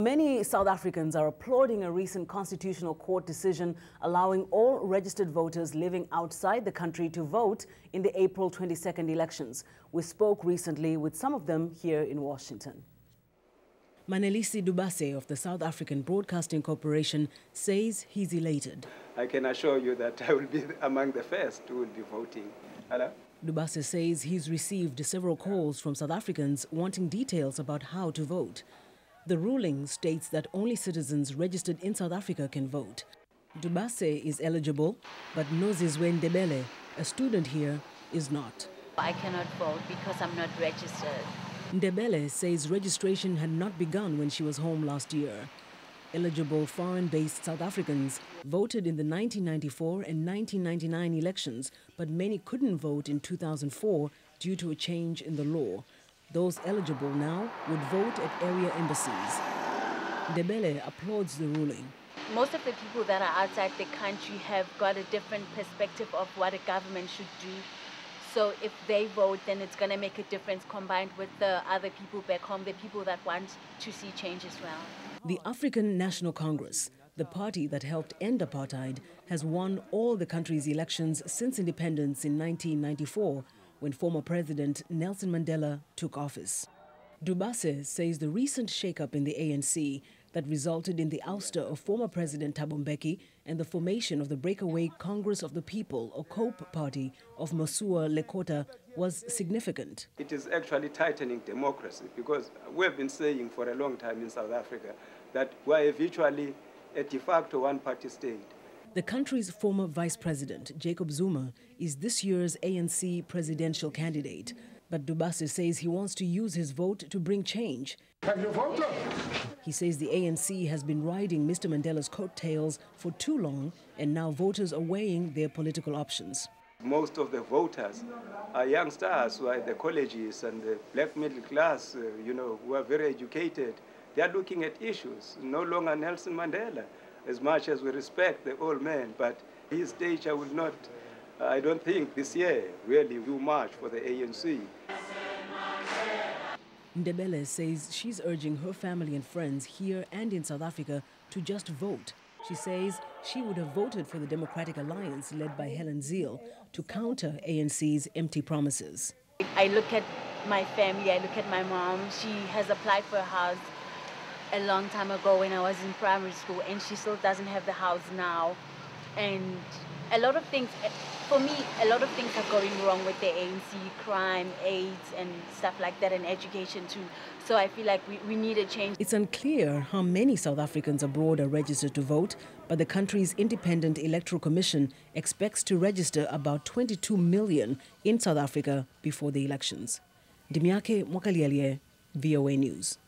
Many South Africans are applauding a recent Constitutional Court decision allowing all registered voters living outside the country to vote in the April 22nd elections. We spoke recently with some of them here in Washington. Manelisi Dubase of the South African Broadcasting Corporation says he's elated. I can assure you that I will be among the first who will be voting. Hello? Dubase says he's received several calls from South Africans wanting details about how to vote. The ruling states that only citizens registered in South Africa can vote. Dubase is eligible, but Nozizwe Ndebele, a student here, is not. I cannot vote because I'm not registered. Ndebele says registration had not begun when she was home last year. Eligible foreign-based South Africans voted in the 1994 and 1999 elections, but many couldn't vote in 2004 due to a change in the law. Those eligible now would vote at area embassies. Ndebele applauds the ruling. Most of the people that are outside the country have got a different perspective of what a government should do. So if they vote, then it's going to make a difference combined with the other people back home, the people that want to see change as well. The African National Congress, the party that helped end apartheid, has won all the country's elections since independence in 1994, when former President Nelson Mandela took office. Dubase says the recent shake-up in the ANC that resulted in the ouster of former President Thabo Mbeki and the formation of the breakaway Congress of the People, or COPE party, of Mosua Lekota was significant. It is actually tightening democracy because we have been saying for a long time in South Africa that we are virtually a de facto one-party state. The country's former vice president, Jacob Zuma, is this year's ANC presidential candidate. But Dubase says he wants to use his vote to bring change. Have you voted? He says the ANC has been riding Mr. Mandela's coattails for too long, and now voters are weighing their political options. Most of the voters are youngsters who are at the colleges and the black middle class, who are very educated. They are looking at issues, no longer Nelson Mandela, as much as we respect the old man, but his stature will not, I don't think this year, really do much for the ANC. Ndebele says she's urging her family and friends here and in South Africa to just vote. She says she would have voted for the Democratic Alliance led by Helen Zille to counter ANC's empty promises. I look at my family, I look at my mom. She has applied for a house a long time ago when I was in primary school, and she still doesn't have the house now. And a lot of things, for me, a lot of things are going wrong with the ANC, crime, AIDS, and stuff like that, and education too. So I feel like we need a change. It's unclear how many South Africans abroad are registered to vote, but the country's Independent Electoral Commission expects to register about 22 million in South Africa before the elections. Dimyake Mwakalialie, VOA News.